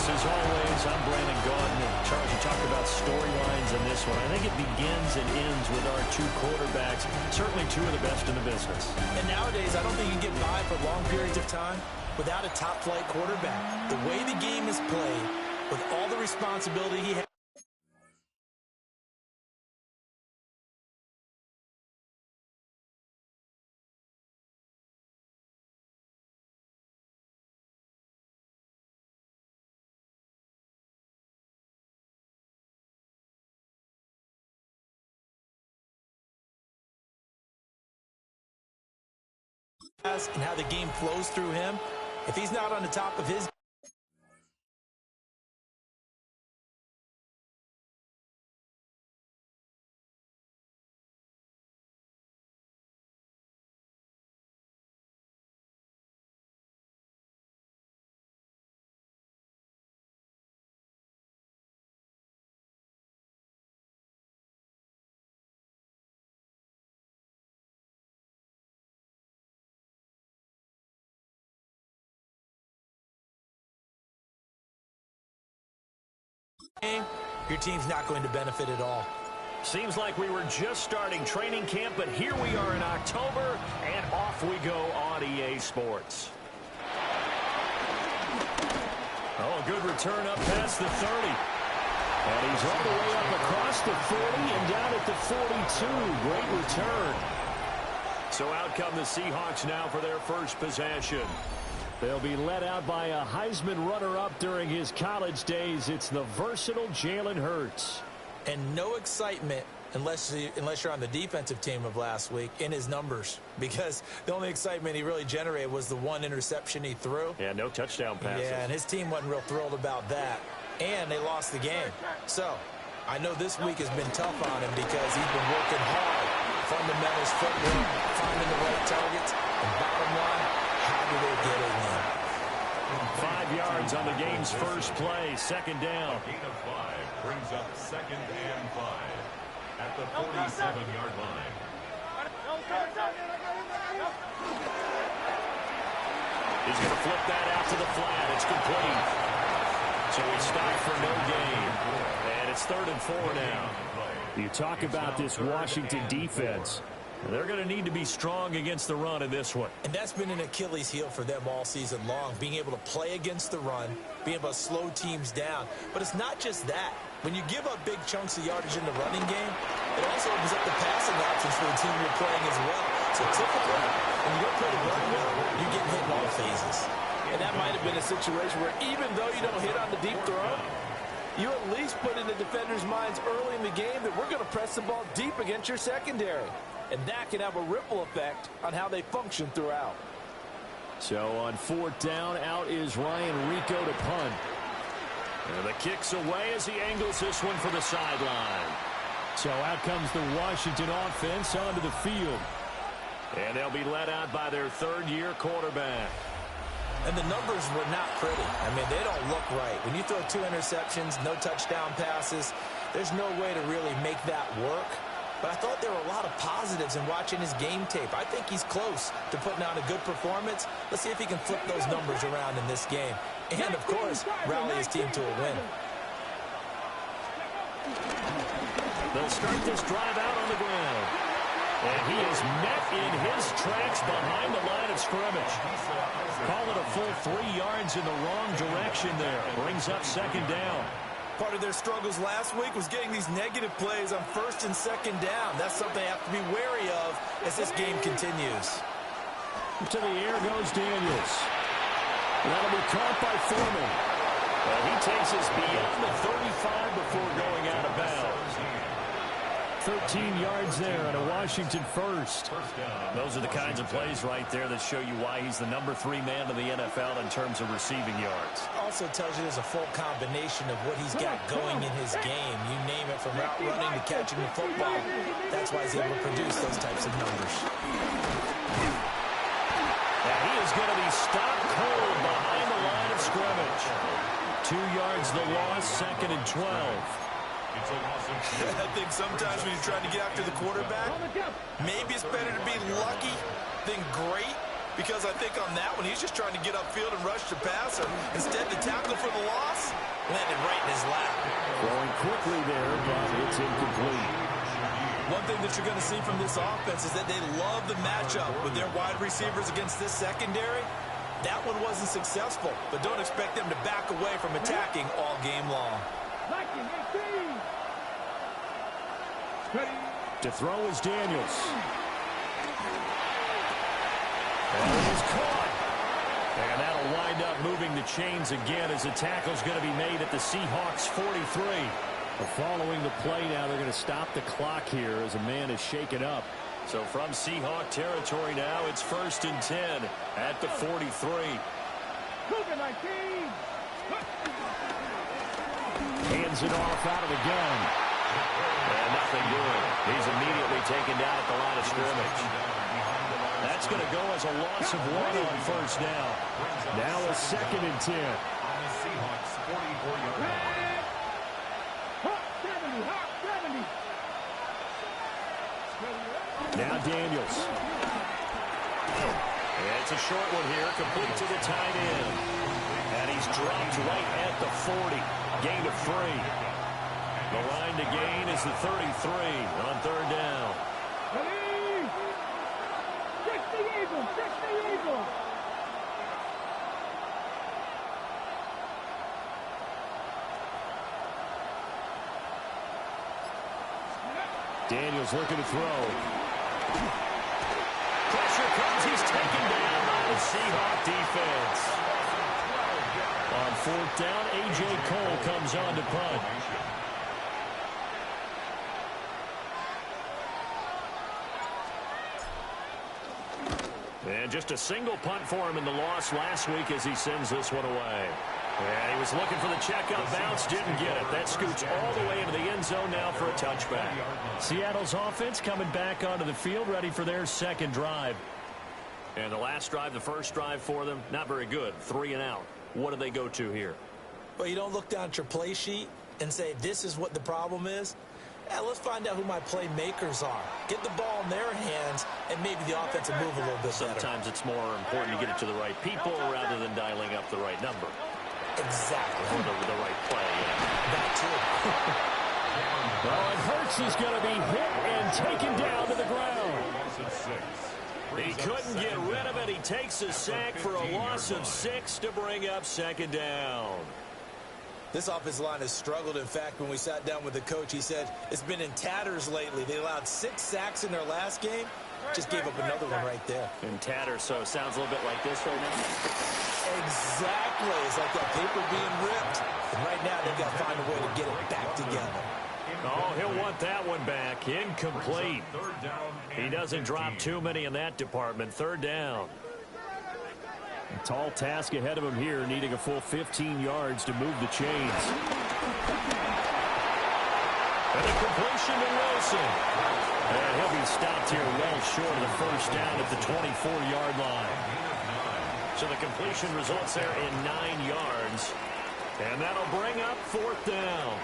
As always, I'm Brandon Gaudin. Charles, you talk about storylines in this one. I think it begins and ends with our two quarterbacks, certainly two of the best in the business. And nowadays, I don't think you can get by for long periods of time without a top-flight quarterback. The way the game is played, with all the responsibility he has. And how the game flows through him. If he's not on the top of his game, your team's not going to benefit at all. Seems like we were just starting training camp, but here we are in October, and off we go on EA Sports. Oh, a good return up past the 30. And he's all the way up across the 40 and down at the 42. Great return. So out come the Seahawks now for their first possession. They'll be led out by a Heisman runner-up during his college days. It's the versatile Jalen Hurts. And no excitement unless you're on the defensive team of last week in his numbers, because the only excitement he really generated was the one interception he threw. Yeah, no touchdown passes. Yeah, and his team wasn't real thrilled about that. And they lost the game. So I know this week has been tough on him because he's been working hard. Fundamentals, footwork, finding the right targets. And bottom line, how do they get it in? 5 yards on the game's first play. Second down. A gain of 5 brings up 2nd and 5 at the 47-yard line. He's going to flip that out to the flat. It's complete. So he stopped for no gain. And it's 3rd and 4 now. You talk about this Washington defense. They're going to need to be strong against the run in this one. And that's been an Achilles heel for them all season long, being able to play against the run, being able to slow teams down. But it's not just that. When you give up big chunks of yardage in the running game, it also opens up the passing options for the team you're playing as well. So typically, when you don't play the run well, you're getting hit in all phases. And that might have been a situation where even though you don't hit on the deep throw, you at least put in the defenders' minds early in the game that we're going to press the ball deep against your secondary. And that can have a ripple effect on how they function throughout. So on 4th down, out is Ryan Rico to punt. And the kick's away as he angles this one for the sideline. So out comes the Washington offense onto the field. And they'll be led out by their 3rd-year quarterback. And the numbers were not pretty. I mean, they don't look right. When you throw 2 interceptions, no touchdown passes, there's no way to really make that work. But I thought there were a lot of positives in watching his game tape. I think he's close to putting on a good performance. Let's see if he can flip those numbers around in this game. And, of course, rally his team to a win. They'll start this drive out on the ground. And he is met in his tracks behind the line of scrimmage. Call it a full 3 yards in the wrong direction there. Brings up 2nd down. Part of their struggles last week was getting these negative plays on 1st and 2nd down. That's something they have to be wary of as this game continues. To the air goes Daniels. That'll be caught by Foreman. Well, he takes us beyond the 35 before going out of bounds. 13 yards there and a Washington first. Those are the kinds of plays right there that show you why he's the number 3 man in the NFL in terms of receiving yards. Also tells you there's a full combination of what he's got going in his game. You name it, from route running to catching the football. That's why he's able to produce those types of numbers. And he is going to be stopped cold behind the line of scrimmage. 2 yards the loss, 2nd and 12. I think sometimes when you're trying to get after the quarterback, maybe it's better to be lucky than great, because I think on that one, he's just trying to get upfield and rush the passer. Instead, the tackle for the loss, Landed right in his lap. Throwing quickly there, but it's incomplete. One thing that you're going to see from this offense is that they love the matchup with their wide receivers against this secondary. That one wasn't successful, but don't expect them to back away from attacking all game long. To throw is Daniels. And it is caught. And that'll wind up moving the chains again as a tackle's going to be made at the Seahawks 43. Following the play now, they're going to stop the clock here as a man is shaken up. So from Seahawk territory now, it's 1st and 10 at the 43. Hands it off out of the gun. And nothing doing. He's immediately taken down at the line of scrimmage. That's going to go as a loss of 1 on 1st down. Now a 2nd and 10. On the Seahawks 44-yard line. Now Daniels. And it's a short one here, complete to the tight end. And he's dropped right at the 40. Gain of 3. The line to gain is the 33 on 3rd down. Daniels looking to throw. Pressure comes. He's taken down by the Seahawk defense. On 4th down, A.J. Cole comes on to punt. And just a single punt for him in the loss last week as he sends this one away. And he was looking for the check-up bounce, didn't get it. That scoots all the way into the end zone now for a touchback. Seattle's offense coming back onto the field, ready for their 2nd drive. And the last drive, the first drive for them, not very good. 3 and out. What do they go to here? Well, you don't look down at your play sheet and say, this is what the problem is. Let's find out who my playmakers are. Get the ball in their hands, and maybe the offense will move a little bit better. Sometimes it's more important to get it to the right people rather than dialing up the right number. Exactly. Or the right play, yeah. That too. Well, and Hurts is going to be hit and taken down to the ground. He couldn't get rid of it. He takes a sack for a loss of 6 to bring up 2nd down. This offensive line has struggled. In fact, when we sat down with the coach, he said it's been in tatters lately. They allowed 6 sacks in their last game. Just gave up another one right there. In tatters, so it sounds a little bit like this right now. Exactly. It's like that paper being ripped. And right now, they've got to find a way to get it back together. Oh, he'll want that one back. Incomplete. He doesn't drop too many in that department. 3rd down. A tall task ahead of him here, needing a full 15 yards to move the chains. And a completion to Wilson. And he'll be stopped here well short of the 1st down at the 24-yard line. So the completion results there in 9 yards. And that'll bring up 4th down.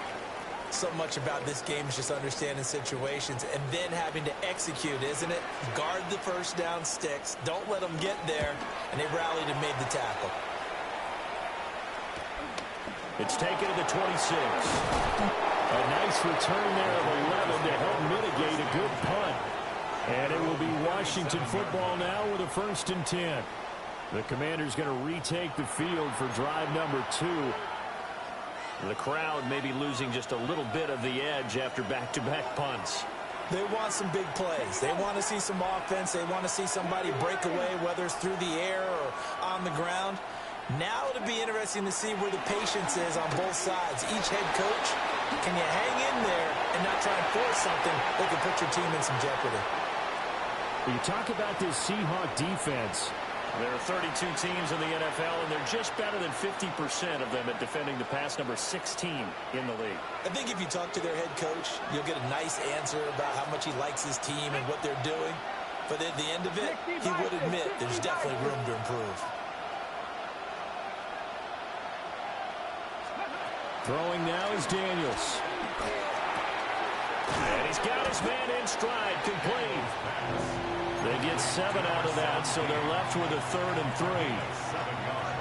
So much about this game is just understanding situations and then having to execute, isn't it? Guard the 1st down sticks. Don't let them get there. And they rallied and made the tackle. It's taken to the 26. A nice return there of 11 to help mitigate a good punt. And it will be Washington football now with a 1st and 10. The Commanders going to retake the field for drive number 2. The crowd may be losing just a little bit of the edge after back-to-back punts. They want some big plays. They want to see some offense. They want to see somebody break away, whether it's through the air or on the ground. Now it'll be interesting to see where the patience is on both sides. Each head coach, can you hang in there and not try and force something that could put your team in some jeopardy? You talk about this Seahawk defense. There are 32 teams in the NFL, and they're just better than 50% of them at defending the pass, number 16 in the league. I think if you talk to their head coach, you'll get a nice answer about how much he likes his team and what they're doing. But at the end of it, he would admit there's definitely room to improve. Throwing now is Daniels. And he's got his man in stride, complete. They get 7 out of that, so they're left with a 3rd and 3.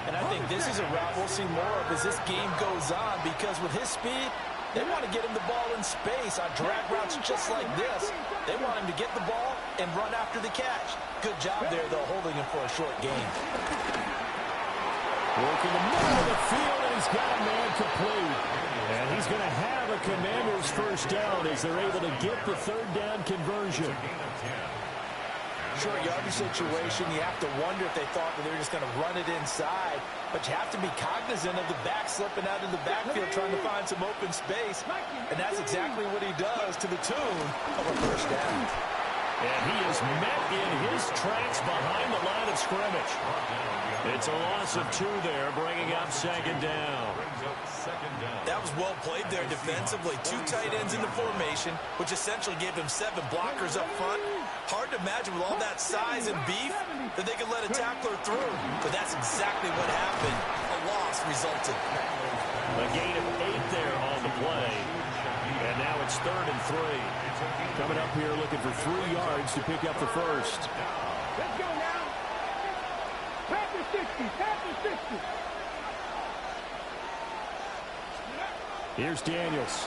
And I think this is a route we'll see more of as this game goes on, because with his speed, they want to get him the ball in space on drag routes just like this. They want him to get the ball and run after the catch. Good job there, though, holding him for a short gain. Working the middle of the field, and he's got a man complete. And he's going to have a Commanders first down as they're able to get the third down conversion. Short yardage situation, you have to wonder if they thought that they were just going to run it inside. But you have to be cognizant of the back slipping out of the backfield trying to find some open space. And that's exactly what he does, to the tune of a first down. And he is met in his tracks behind the line of scrimmage. It's a loss of 2 there, bringing up second down. That was well played there defensively. 2 tight ends in the formation, which essentially gave him 7 blockers up front. Hard to imagine with all that size and beef that they could let a tackler through. But that's exactly what happened. A loss resulted. A gain of 8 there on the play. And now it's 3rd and 3. Coming up here looking for 3 yards to pick up the first. Let's go now. Pass the 60. Pass the 60. Here's Daniels.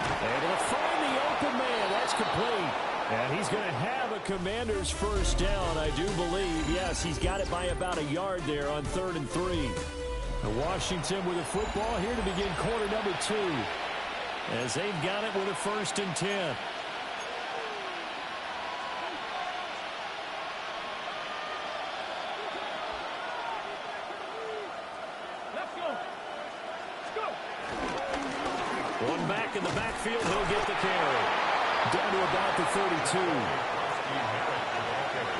Able to find the open man. That's complete. And he's going to have a Commanders first down, I do believe. Yes, he's got it by about a yard there on 3rd and 3. Washington with a football here to begin quarter number 2. As they've got it with a 1st and 10. Let's go. Let's go. One back in the backfield. He'll get the carry. Down to about the 32.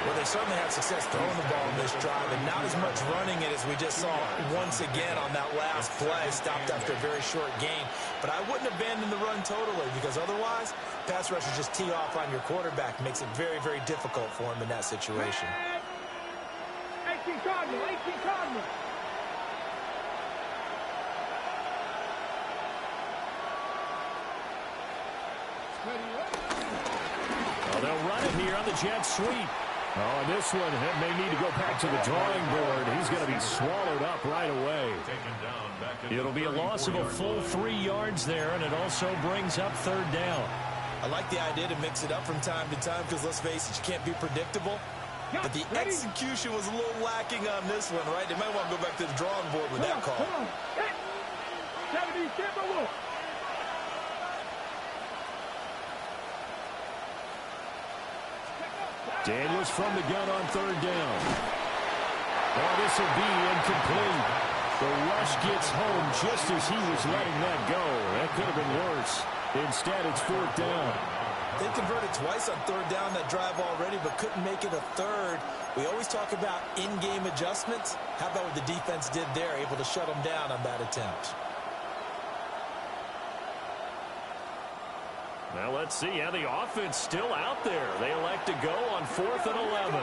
Well, they certainly had success throwing the ball in this drive, and not as much running it as we just saw once again on that last play. Stopped after a very short gain. But I wouldn't abandon the run totally, because otherwise, pass rushers just tee off on your quarterback. Makes it very, very difficult for him in that situation. 18 Cardinal. 18 Cardinal. Oh, they'll run it here on the jet sweep. Oh, and this one may need to go back to the drawing board. He's going to be swallowed up right away. It'll be a loss of a full 3 yards there, and it also brings up 3rd down. I like the idea to mix it up from time to time, because let's face it, you can't be predictable. But the execution was a little lacking on this one, right? They might want to go back to the drawing board with that call. Come on. 70 Timberwolves. Daniels from the gun on 3rd down. Oh, this will be incomplete. The rush gets home just as he was letting that go. That could have been worse. Instead, it's 4th down. They converted twice on 3rd down that drive already, but couldn't make it a 3rd. We always talk about in-game adjustments. How about what the defense did there, able to shut them down on that attempt? Now let's see how the offense still out there. They elect to go on 4th and 11.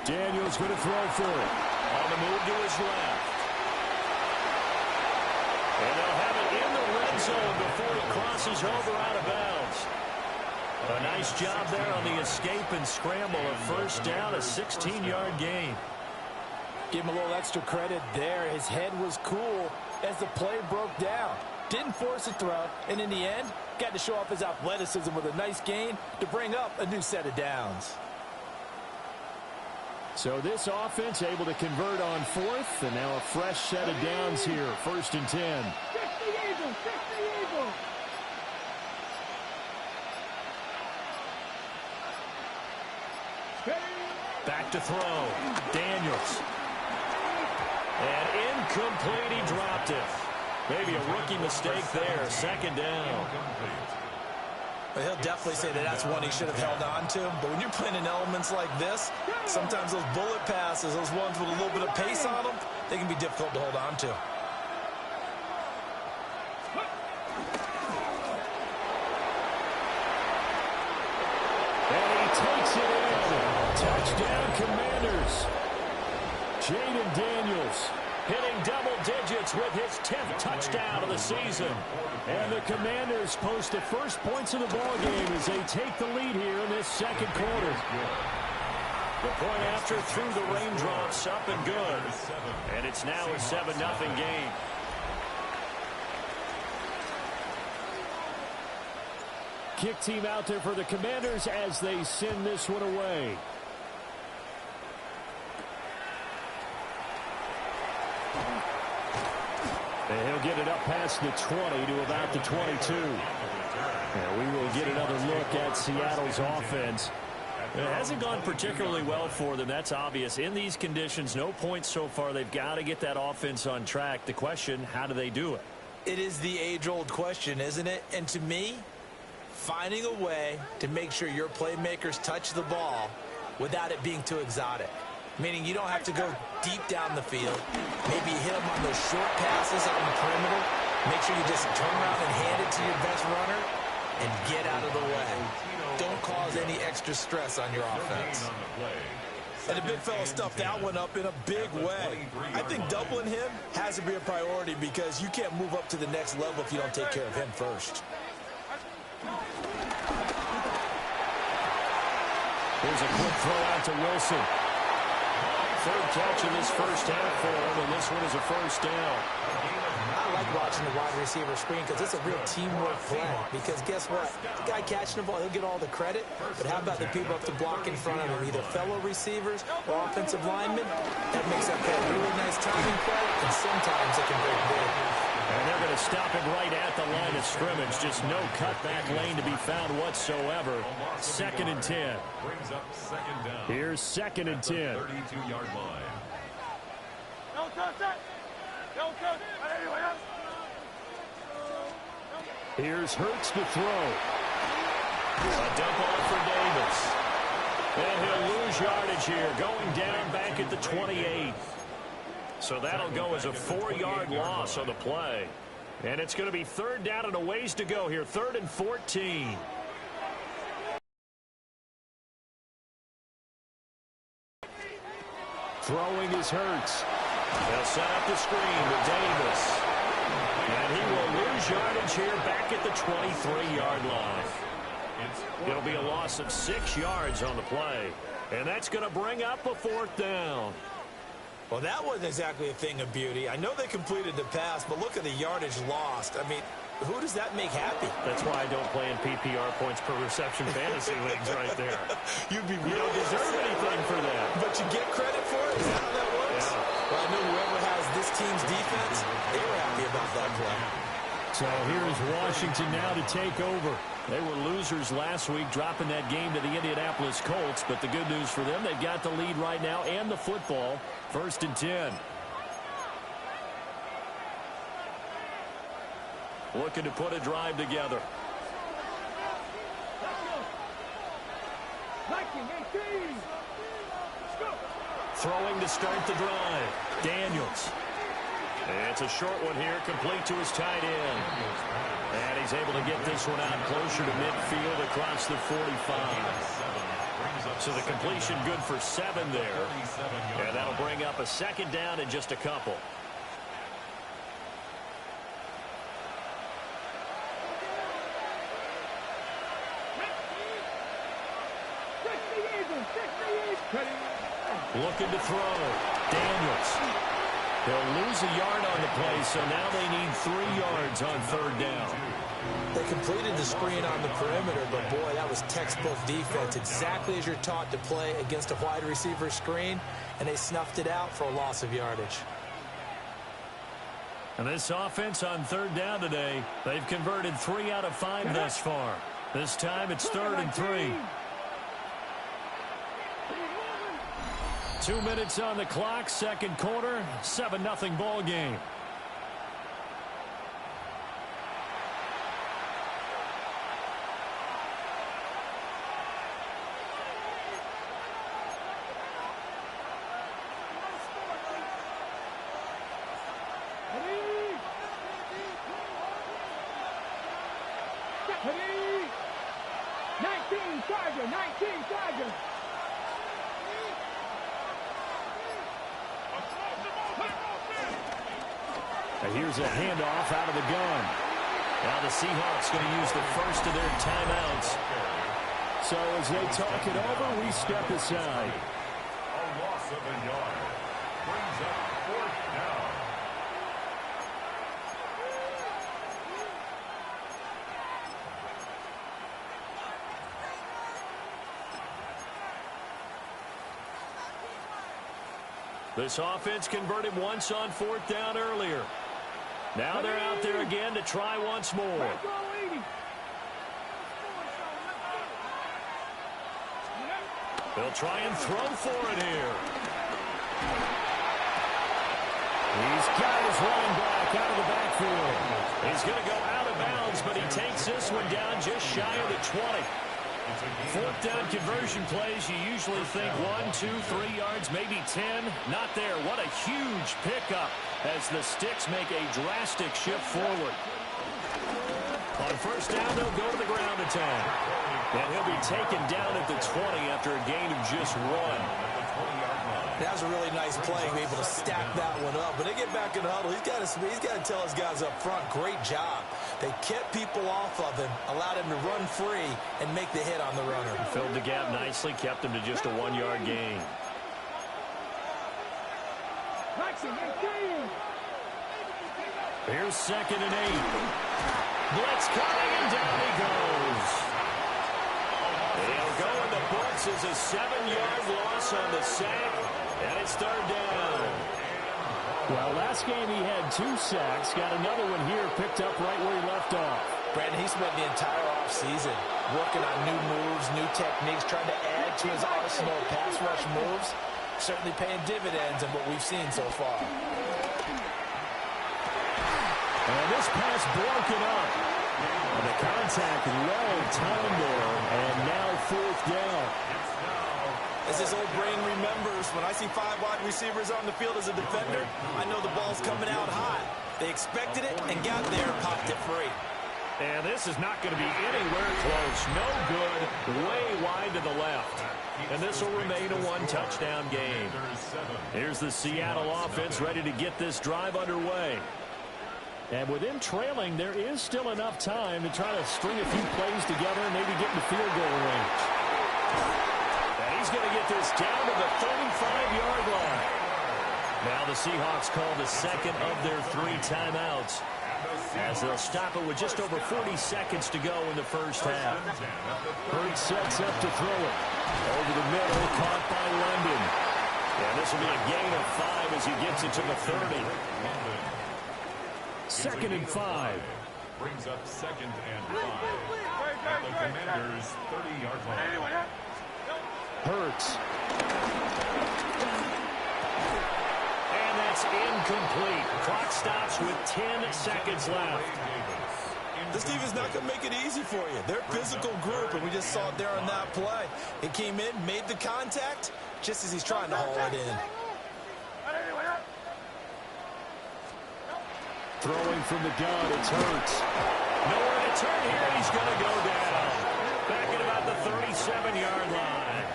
Daniels going to throw for it. On the move to his left. And they'll have it in the red zone before he crosses over out of bounds. A nice job there on the escape and scramble. A first down, a 16-yard gain. Give him a little extra credit there. His head was cool as the play broke down. Didn't force a throw, and in the end, got to show off his athleticism with a nice gain to bring up a new set of downs. So this offense able to convert on 4th, and now a fresh set of downs here. 1st and 10. Back to throw. Daniels. And incomplete, he dropped it. Maybe a rookie mistake there. 2nd down. But he'll definitely say that that's one he should have held on to. But when you're playing in elements like this, sometimes those bullet passes, those ones with a little bit of pace on them, they can be difficult to hold on to. And he takes it in. Touchdown, Commanders. Jaden Daniels hitting double digits with his 10th touchdown of the season. And the Commanders post the first points of the ballgame as they take the lead here in this second quarter. The point after through the raindrops, up and good. And it's now a 7-0 game. Kick team out there for the Commanders as they send this one away. And he'll get it up past the 20 to about the 22. And we will get another look at Seattle's offense. It hasn't gone particularly well for them. That's obvious. In these conditions, no points so far. They've got to get that offense on track. The question, how do they do it? It is the age-old question, isn't it? And to me, finding a way to make sure your playmakers touch the ball without it being too exotic. Meaning you don't have to go deep down the field. Maybe hit them on those short passes on the perimeter. Make sure you just turn around and hand it to your best runner and get out of the way. Don't cause any extra stress on your offense. And the big fella stuffed that one up in a big way. I think doubling him has to be a priority because you can't move up to the next level if you don't take care of him first. Here's a quick throw out to Wilson. Third catch in this first half for him, and this one is a first down. I like watching the wide receiver screen because it's a real teamwork play. Because guess what? The guy catching the ball, he'll get all the credit. But how about the people up to block in front of him, either fellow receivers or offensive linemen? That makes that play a really nice timing play, and sometimes it can break big. And they're going to stop him right at the line of scrimmage. Just no cutback lane to be found whatsoever. 2nd and 10. Brings up second down. Here's 2nd and 10. 32-yard line. Here's Hurts to throw. A dump off for Davis. And he'll lose yardage here, going down back at the 28. So that'll go as a 4-yard loss on the play. And it's going to be 3rd down and a ways to go here. 3rd and 14. Throwing is Hurts. They'll set up the screen with Davis. And he will lose yardage here back at the 23-yard line. It'll be a loss of 6 yards on the play. And that's going to bring up a 4th down. Well, that wasn't exactly a thing of beauty. I know they completed the pass, but look at the yardage lost. I mean, who does that make happy? That's why I don't play in PPR points per reception fantasy leagues right there. You don't deserve anything for that. But you get credit for it? Is that how that works? Yeah. Well, I know whoever has this team's defense, they were happy about that play. So here's Washington now to take over. They were losers last week, dropping that game to the Indianapolis Colts. But the good news for them, they've got the lead right now and the football. 1st and 10. Looking to put a drive together. Throwing to start the drive. Daniels. And it's a short one here, complete to his tight end. And he's able to get this one out closer to midfield across the 45. So the completion good for 7 there. And that'll bring up a 2nd down in just a couple. Looking to throw. Daniels. He'll lose a yard on the play, so now they need 3 yards on 3rd down. They completed the screen on the perimeter, but boy, that was textbook defense. Exactly as you're taught to play against a wide receiver screen, and they snuffed it out for a loss of yardage. And this offense on 3rd down today, they've converted 3 out of 5 thus far. This time it's 3rd and 3. 2 minutes on the clock, 2nd quarter, 7-0 ball game. Here's a handoff out of the gun. Now the Seahawks going to use the first of their timeouts. So as they talk it over, we step aside. A loss of a yard. Brings up 4th down. This offense converted once on 4th down earlier. Now they're out there again to try once more. They'll try and throw for it here. He's got his running back out of the backfield. He's going to go out of bounds, but he takes this one down just shy of the 20. 4th down conversion plays, you usually think 1, 2, 3 yards, maybe 10. Not there. What a huge pickup as the Sticks make a drastic shift forward. On 1st down, they'll go to the ground attack. And he'll be taken down at the 20 after a gain of just 1. That was a really nice play, able to stack that one up. When they get back in the huddle, he's got to tell his guys up front, great job. They kept people off of him, allowed him to run free, and make the hit on the runner. Filled the gap nicely, kept him to just a 1-yard gain. Here's 2nd and 8. Blitz coming, and down he goes. He'll go in the books as a 7-yard loss on the sack, and it's 3rd down. Well, last game he had 2 sacks. Got another one here, picked up right where he left off. Brandon, he spent the entire offseason working on new moves, new techniques, trying to add to his arsenal of pass rush moves. Certainly paying dividends in what we've seen so far. And this pass broken up. And the contact well timed there, and now 4th down. As his old brain remembers, when I see 5 wide receivers on the field as a defender, I know the ball's coming out hot. They expected it and got there and popped it free. And this is not going to be anywhere close. No good. Way wide to the left. And this will remain a 1-touchdown game. Here's the Seattle offense ready to get this drive underway. And with him trailing, there is still enough time to try to string a few plays together and maybe get in the field goal range. And he's going to get this down to the 35-yard line. Now the Seahawks call the 2nd of their 3 timeouts, as they'll stop it with just over 40 seconds to go in the 1st half. Hurts sets up to throw it. Over the middle, caught by London. And this will be a gain of 5 as he gets it to the 30. 2nd and 5. Brings up 2nd and 5. At the Commanders' 30-yard line. Hurts. And that's incomplete. Clock stops with 10 seconds left. This defense not going to make it easy for you. They're a physical group, and we just saw it there on that play. It came in, made the contact, just as he's trying to haul it in. Throwing from the gun, it's Hurts. Nowhere to turn here, and he's going to go down. Back at about the 37-yard line.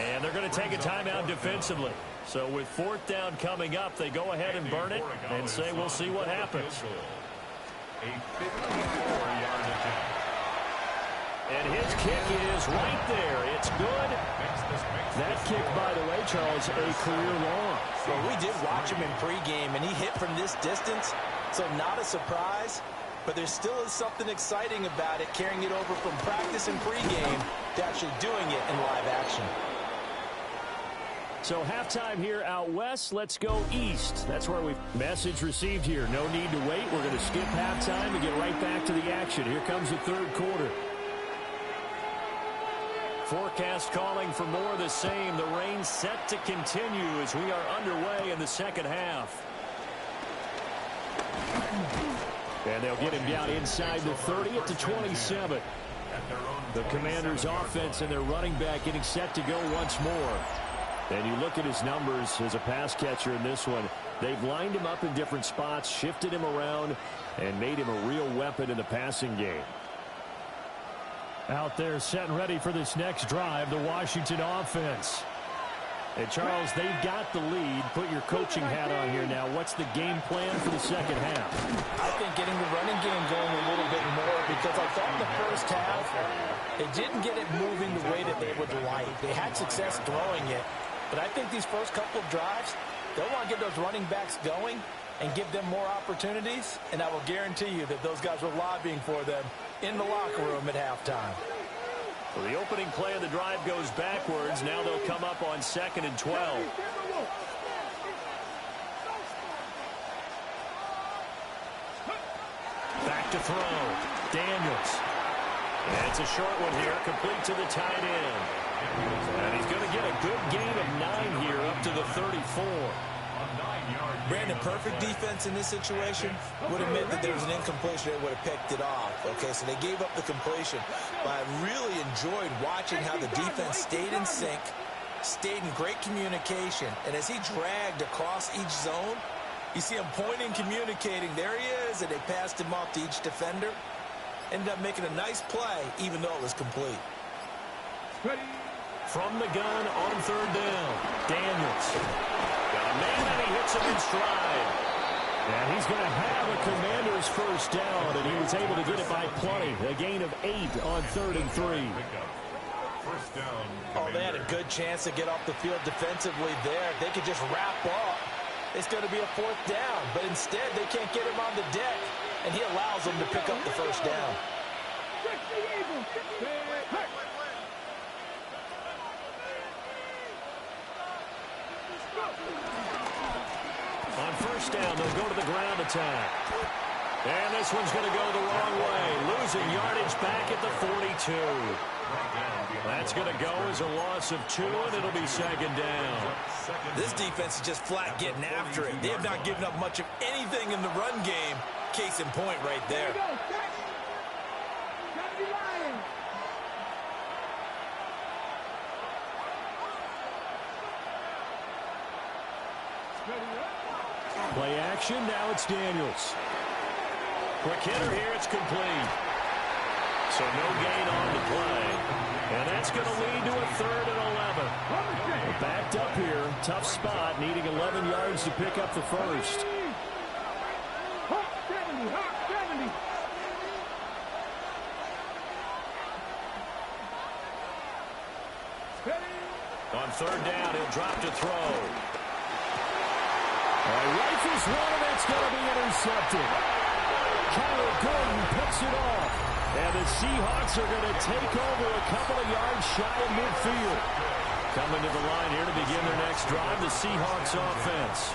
And they're going to take a timeout defensively. So with 4th down coming up, they go ahead and burn it and say we'll see what happens. A 54-yard attempt. And his kick is right there. It's good. That kick, by the way, Charles, a career long. Well, we did watch him in pregame, and he hit from this distance, so not a surprise. But there still is something exciting about it, carrying it over from practice and pregame to actually doing it in live action. So halftime here out west. Let's go east. That's where we've message received here. No need to wait. We're going to skip halftime and get right back to the action. Here comes the 3rd quarter. Forecast calling for more of the same. The rain set to continue as we are underway in the 2nd half. And they'll get him down inside the 30 at the 27. The Commanders' offense and their running back getting set to go once more. And you look at his numbers as a pass catcher in this one. They've lined him up in different spots, shifted him around, and made him a real weapon in the passing game. Out there set and ready for this next drive, the Washington offense. And Charles, they've got the lead. Put your coaching hat on here now. What's the game plan for the second half? I think getting the running game going a little bit more, because I thought in the first half they didn't get it moving the way that they would like. They had success throwing it, but I think these first couple of drives, they'll want to get those running backs going and give them more opportunities, and I will guarantee you that those guys were lobbying for them in the locker room at halftime. Well, the opening play of the drive goes backwards. Now they'll come up on 2nd and 12. Back to throw. Daniels. And it's a short one here, complete to the tight end. And he's going to get a good gain of 9 here, up to the 34. Brandon, perfect defense in this situation would admit that there was an incompletion. They would have picked it off. Okay, so they gave up the completion. But I really enjoyed watching how the defense stayed in sync, stayed in great communication. And as he dragged across each zone, you see him pointing, communicating. There he is, and they passed him off to each defender. Ended up making a nice play, even though it was complete. From the gun on 3rd down, Daniels. Got a man, and he hits him in stride. And he's going to have a Commander's first down, and he was able to get it by plenty. A gain of 8 on 3rd and 3. First down. Oh, they had a good chance to get off the field defensively there. If they could just wrap up, it's going to be a 4th down. But instead, they can't get him on the deck, and he allows them to pick up the first down. On 1st down, they'll go to the ground attack. And this one's going to go the wrong way. Losing yardage back at the 42. That's going to go as a loss of 2, and it'll be 2nd down. This defense is just flat getting after it. They have not given up much of anything in the run game. Case in point right there. Play action, now it's Daniels. Quick hitter here, it's complete. So no gain on the play. And that's going to lead to a 3rd and 11. Backed up here, tough spot, needing 11 yards to pick up the first. On 3rd down, he'll drop to throw. Rifles one, and that's going to be intercepted. Kyler Gordon picks it off. And the Seahawks are going to take over a couple of yards shy of midfield. Coming to the line here to begin their next drive, the Seahawks offense.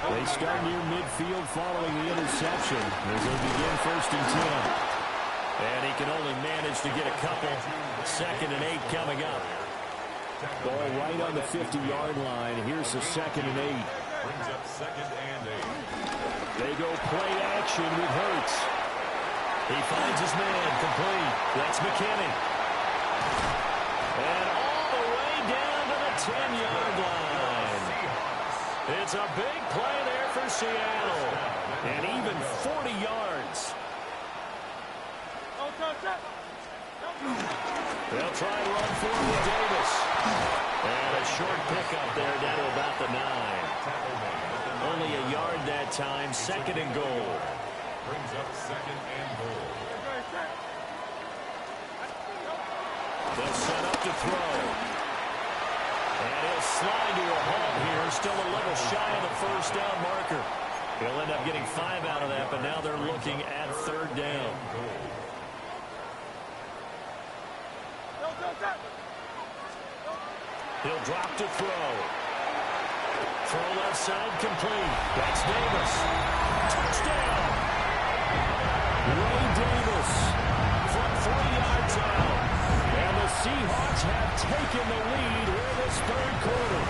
They start near midfield following the interception as they begin 1st and 10. And he can only manage to get a couple. 2nd and 8 coming up. Ball right on the 50-yard line. Here's the 2nd and 8. Brings up 2nd and 8. They go play action with Hurts. He finds his man complete. That's McKinney. And all the way down to the 10-yard line. It's a big play there for Seattle. And even 40 yards. They'll try and run forward with Davis. And a short pickup there down to about the 9. Only a yard that time, 2nd and goal. Brings up 2nd and goal. They'll set up to throw. And he'll slide to a halt here, still a little shy of the first down marker. He'll end up getting 5 out of that, but now they're looking at 3rd down. He'll drop to throw. Throw left side complete. That's Davis. Touchdown. Ray Davis from 40 yards out. And the Seahawks have taken the lead here this 3rd quarter.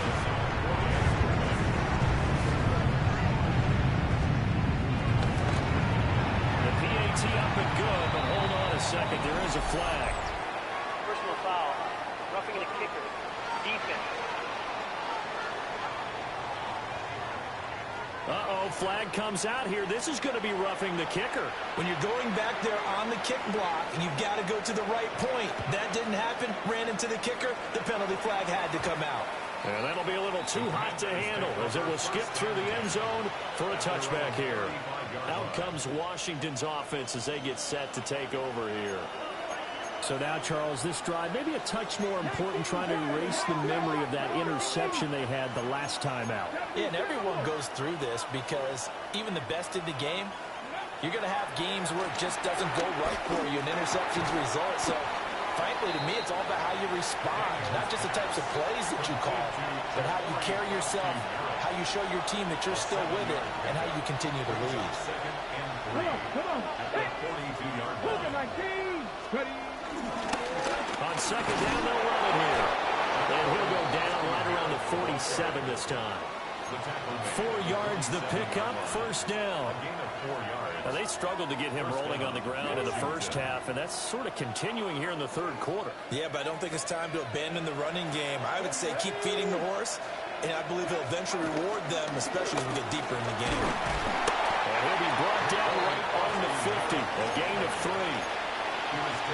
The PAT up and good, but hold on a second. There is a flag. Personal foul. Roughing the kicker. Defense. Uh-oh, flag comes out here. This is going to be roughing the kicker. When you're going back there on the kick block, you've got to go to the right point. That didn't happen. Ran into the kicker. The penalty flag had to come out. And that'll be a little too hot to handle as it will skip through the end zone for a touchback here. Out comes Washington's offense as they get set to take over here. So now, Charles, this drive maybe a touch more important, trying to erase the memory of that interception they had the last time out. Yeah, and everyone goes through this because even the best in the game, you're going to have games where it just doesn't go right for you, and interceptions result. So, frankly, to me, it's all about how you respond, not just the types of plays that you call, but how you carry yourself, how you show your team that you're still with it, and how you continue to lead. Come on. Move it, 19. Ready. On second down, they'll run it here. And he'll go down right around the 47 this time. 4 yards the pickup, first down. Now, they struggled to get him rolling on the ground in the first half, and that's sort of continuing here in the third quarter. Yeah, but I don't think it's time to abandon the running game. I would say keep feeding the horse, and I believe he'll eventually reward them, especially as we get deeper in the game. And he'll be brought down right on the 50, a gain of 3.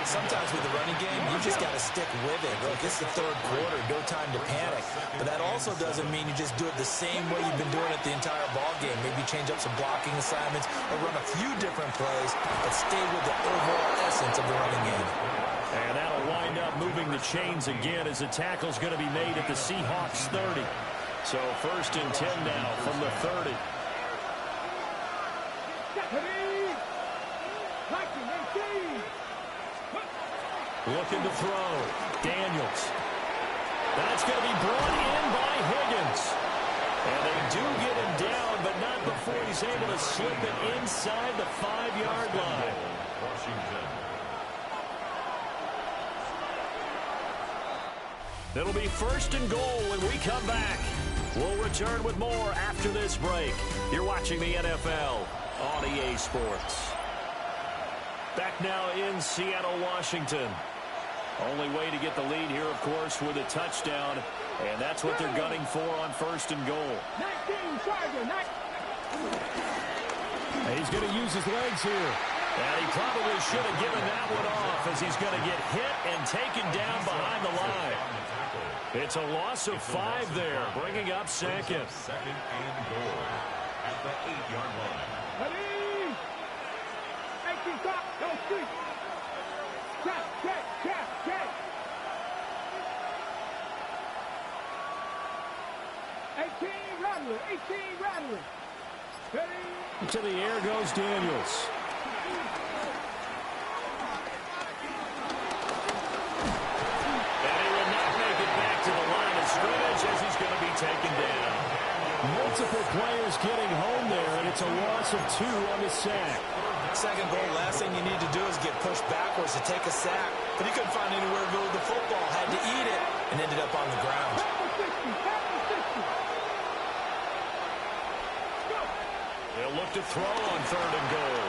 Sometimes with the running game, you just got to stick with it. Look, it's the third quarter, no time to panic. But that also doesn't mean you just do it the same way you've been doing it the entire ball game. Maybe change up some blocking assignments or run a few different plays, but stay with the overall essence of the running game. And that'll wind up moving the chains again as the tackle's going to be made at the Seahawks 30. So first and 10 now from the 30. Looking to throw. Daniels. That's going to be brought in by Higgins. And they do get him down, but not before he's able to slip it inside the 5-yard line. It'll be first and goal when we come back. We'll return with more after this break. You're watching the NFL on EA Sports. Back now in Seattle, Washington. Only way to get the lead here, of course, with a touchdown. And that's what they're gunning for on first and goal. 19, Charger, 19. He's going to use his legs here. And he probably should have given that one off as he's going to get hit and taken down behind the line. It's a loss of 5 there, bringing up second. Second and goal at the 8-yard line. Ready. 18, top, go street. Check. 18, Rattler. Ready. To the air goes Daniels. And he will not make it back to the line of scrimmage as he's going to be taken down. Multiple players getting home there, and it's a loss of 2 on the sack. Second goal, last thing you need to do is get pushed backwards to take a sack. But he couldn't find anywhere to go with the football, had to eat it, and ended up on the ground. They'll look to throw on third and goal.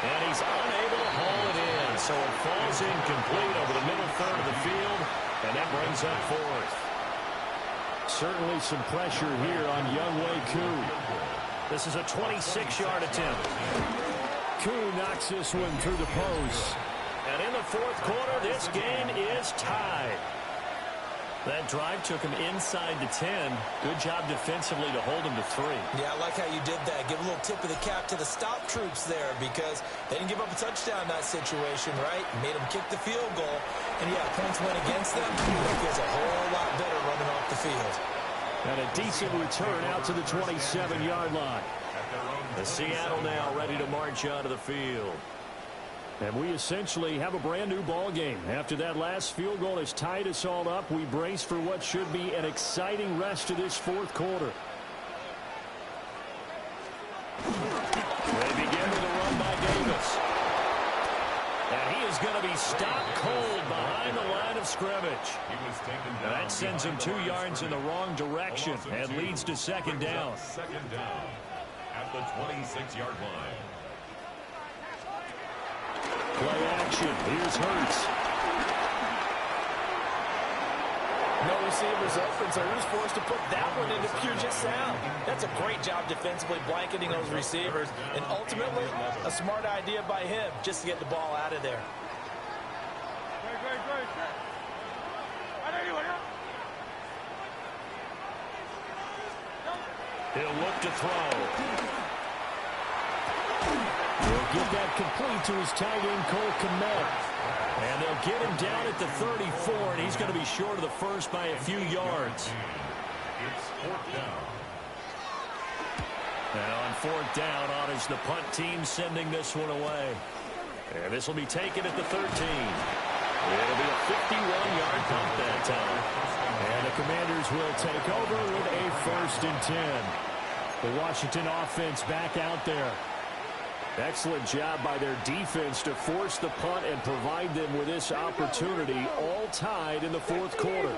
And he's unable to haul it in, so it falls incomplete over the middle third of the field, and that brings up fourth. Certainly some pressure here on Younghoe Koo. This is a 26-yard attempt. Koo knocks this one through the post. And in the fourth quarter, this game is tied. That drive took him inside the 10. Good job defensively to hold him to 3. Yeah, I like how you did that. Give a little tip of the cap to the stop troops there because they didn't give up a touchdown in that situation, right? Made them kick the field goal. And, yeah, points went against them. That feels a whole lot better running off the field. And a decent return out to the 27-yard line. The Seattle now ready to march out of the field. And we essentially have a brand-new ball game. After that last field goal has tied us all up, we brace for what should be an exciting rest of this fourth quarter. They begin with a run by Davis. And he is going to be stopped cold behind the line of scrimmage. And that sends him 2 yards in the wrong direction and leads to second down. Second down at the 26-yard line. Play action. Here's Hurts. No receivers open, so he's forced to put that one into Puget Sound. That's a great job defensively blanketing those receivers, and ultimately a smart idea by him just to get the ball out of there. He'll look to throw. He'll get that complete to his tight end, Cole Kmet. And they'll get him down at the 34, and he's going to be short of the first by a few yards. It's fourth down. And on fourth down, honors the punt team sending this one away. And this will be taken at the 13. It'll be a 51-yard punt that time. And the Commanders will take over with a 1st and 10. The Washington offense back out there. Excellent job by their defense to force the punt and provide them with this opportunity, all tied in the fourth quarter.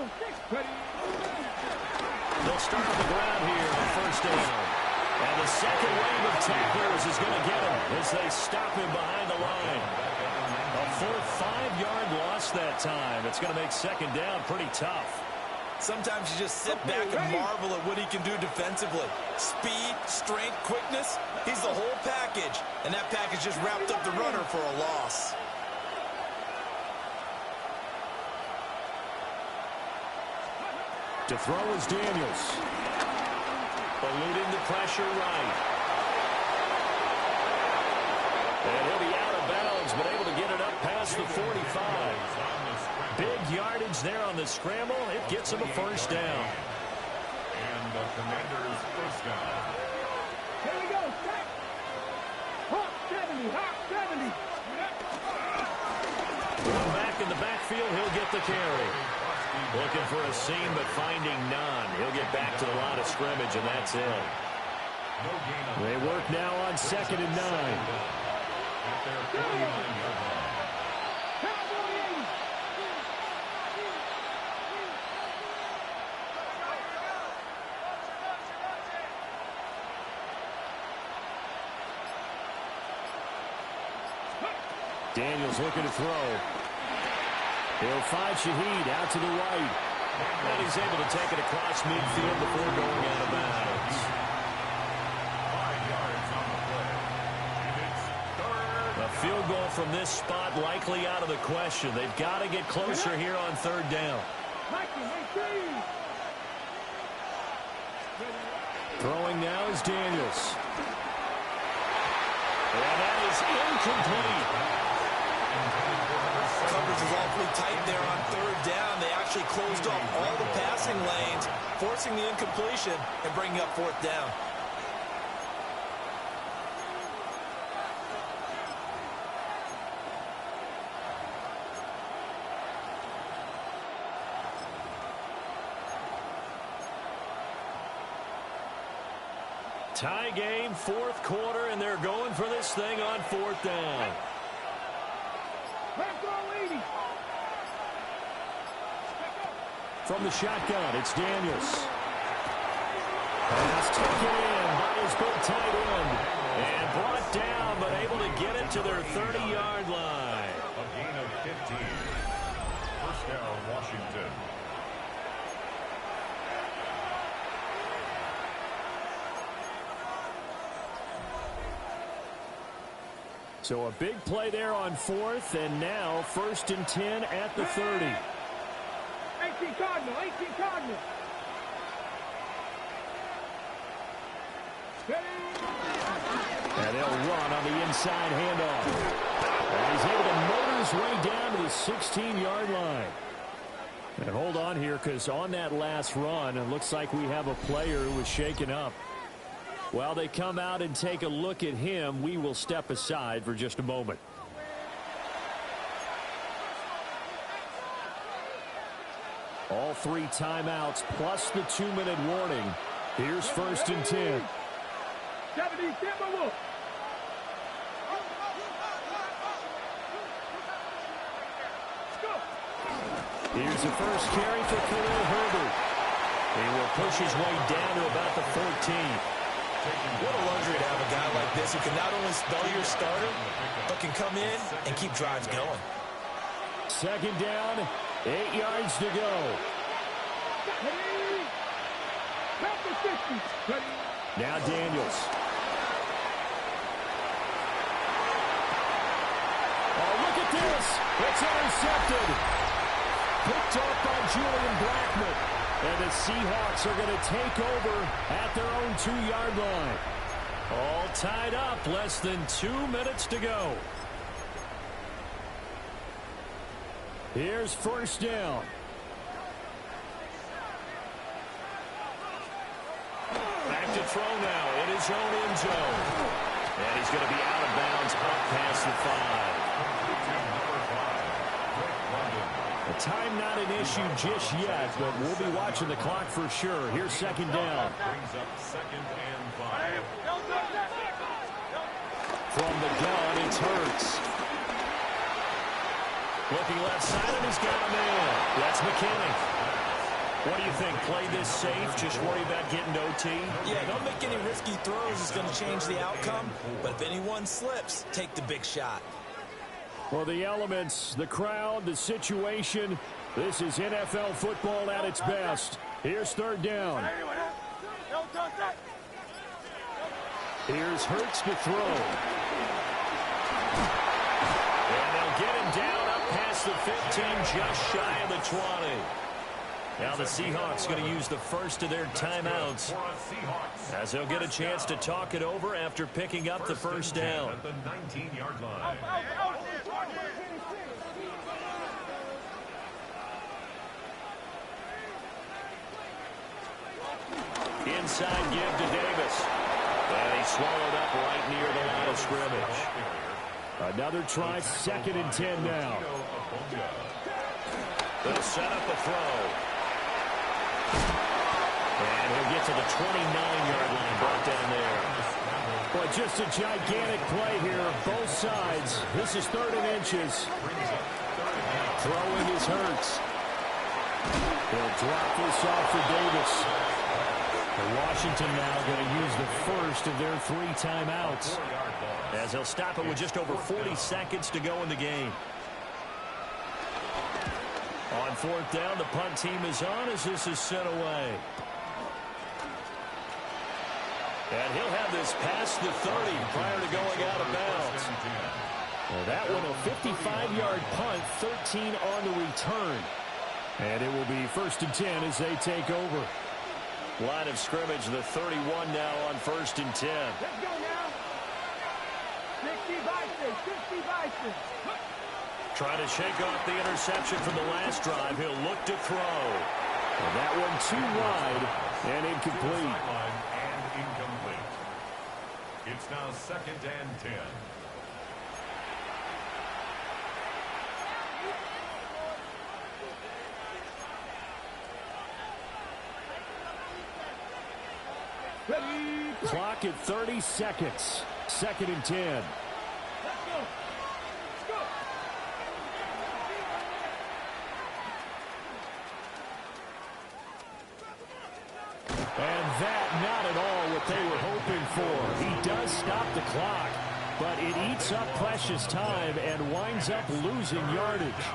They'll start on the ground here on 1st down. And the second wave of tacklers is going to get him as they stop him behind the line. A full 5-yard loss that time. It's going to make 2nd down pretty tough. Sometimes you just sit back and marvel at what he can do defensively. Speed, strength, quickness. He's the whole package. And that package just wrapped up the runner for a loss. To throw is Daniels. Eluding the pressure right. And he'll be out of bounds, but able to get it up past the 45. Big yardage there on the scramble. It gets him a 1st down. And the Commanders' 1st down. Here we go. Hawk 70. Hawk 70. One back in the backfield. He'll get the carry. Looking for a seam, but finding none. He'll get back to the line of scrimmage, and that's it. They work now on 2nd and 9. At their 49-yard line. Daniels looking to throw. He'll find Shaheed out to the right. And he's able to take it across midfield before going out of bounds. 5 yards on the play. And it's 3rd. A field goal from this spot likely out of the question. They've got to get closer here on 3rd down. Throwing now is Daniels. And that is incomplete. Coverage is awfully tight there on 3rd down. They actually closed off all the passing lanes, forcing the incompletion and bringing up 4th down. Tie game, 4th quarter, and they're going for this thing on 4th down. From the shotgun, it's Daniels. Pass taken in by his big tight end. And brought down, but able to get it to their 30-yard line. A gain of 15. 1st down, Washington. So a big play there on 4th, and now 1st and 10 at the 30. 18 Cardinal, 18 Cardinal. And they'll run on the inside handoff. And he's able to motor his way down to the 16-yard line. And hold on here, because on that last run, it looks like we have a player who was shaken up. While they come out and take a look at him, we will step aside for just a moment. All 3 timeouts plus the 2-minute warning. Here's 1st and 10. Here's the first carry for Khalil Herbert. He will push his way down to about the 14. What a luxury to have a guy like this who can not only spell your starter, but can come in and keep drives going. 2nd down, 8 yards to go. Now Daniels. Oh, look at this. It's intercepted. Picked off by Julian Blackmon. And the Seahawks are going to take over at their own 2-yard line. All tied up, less than 2 minutes to go. Here's first down. Back to throw now in his own end zone. And he's going to be out of bounds up past the 5. The time not an issue just yet, but we'll be watching the clock for sure. Here's second down. Brings up 2nd and 5. From the gun, it's Hurts. Looking left side, and he's got a man. That's McKinnon. What do you think? Play this safe? Just worry about getting to OT? Yeah, don't make any risky throws. It's going to change the outcome. But if anyone slips, take the big shot. Well, the elements, the crowd, the situation, this is NFL football at its best. Here's third down. Here's Hurts to throw. And they'll get him down up past the 15, just shy of the 20. Now the Seahawks going to use the first of their timeouts as they'll get a chance to talk it over after picking up the first down. At the 19-yard line. Inside give to Davis. And he swallowed up right near the line of scrimmage. Another try, 2nd and 10 now. They'll set up a throw. And he'll get to the 29-yard line, brought down there. Well, just a gigantic play here, both sides. This is 3rd and inches. Throwing is Hurts. He'll drop this off for Davis. And Washington now going to use the first of their 3 timeouts, as they'll stop it with just over 40 seconds to go in the game. On 4th down, the punt team is on as this is sent away. And he'll have this past the 30 prior to going out of bounds. Well, that one a 55-yard punt, 13 on the return. And it will be 1st and 10 as they take over. Line of scrimmage, the 31 now on 1st and 10. Let's go now. 60 Bison. Trying to shake off the interception from the last drive. He'll look to throw. And that one too wide and incomplete. And incomplete. It's now 2nd and 10. Clock at 30 seconds. 2nd and 10. Let's go. And that not at all what they were hoping for. He does stop the clock, but it eats up precious time and winds up losing yardage.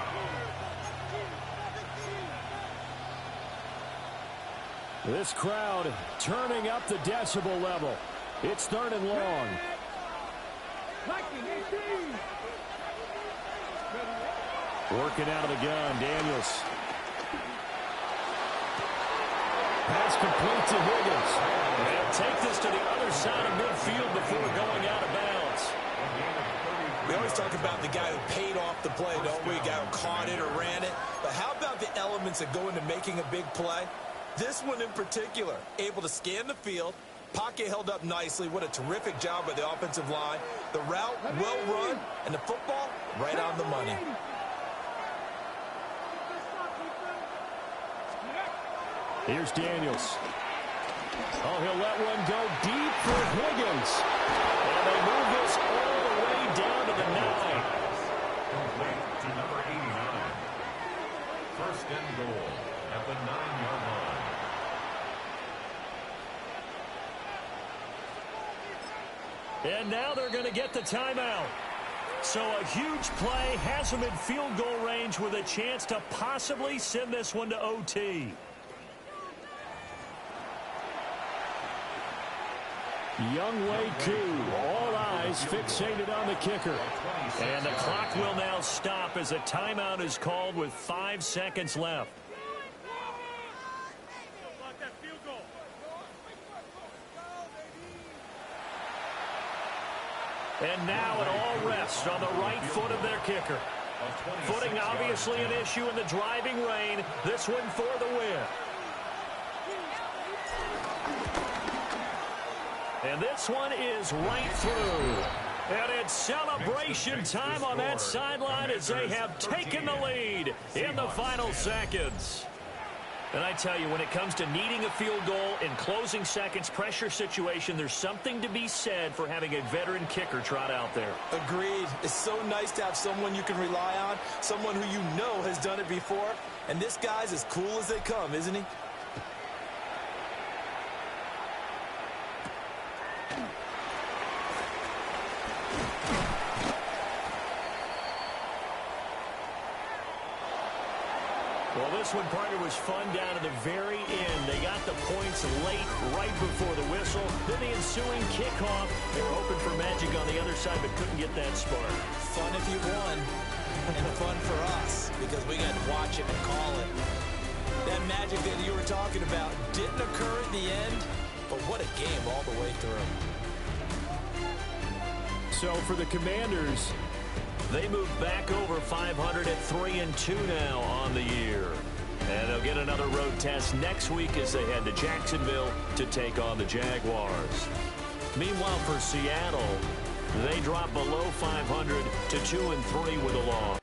This crowd turning up the decibel level. It's 3rd and long. Working out of the gun, Daniels. Pass complete to Higgins. They'll take this to the other side of midfield before going out of bounds. We always talk about the guy who paid off the play, don't we? The guy who caught it or ran it. But how about the elements that go into making a big play? This one in particular, able to scan the field, pocket held up nicely. What a terrific job by the offensive line. The route, well run, and the football, right on the money. Here's Daniels. Oh, he'll let one go deep for Higgins. And they move this all the way down to the 9. Complete to number 89. 1st and goal at the 9-yard line. And now they're going to get the timeout. So a huge play has them in field goal range with a chance to possibly send this one to OT. Youngway Koo, all eyes fixated on the kicker. And the clock will now stop as a timeout is called with 5 seconds left. And now it all rests on the right foot of their kicker. Footing obviously an issue in the driving rain. This one for the win. And this one is right through. And it's celebration time on that sideline as they have taken the lead in the final seconds. And I tell you, when it comes to needing a field goal in closing seconds, pressure situation, there's something to be said for having a veteran kicker trot out there. Agreed. It's so nice to have someone you can rely on, someone who you know has done it before. And this guy's as cool as they come, isn't he? Well, this one, partner, was fun down to the very end. They got the points late, right before the whistle. Then the ensuing kickoff. They were hoping for magic on the other side, but couldn't get that spark. Fun if you won, and fun for us, because we got to watch it and call it. That magic that you were talking about didn't occur at the end, but what a game all the way through. So for the Commanders, they move back over 500 at 3-2 now on the year. And they'll get another road test next week as they head to Jacksonville to take on the Jaguars. Meanwhile, for Seattle, they drop below 500 to 2-3 with a loss.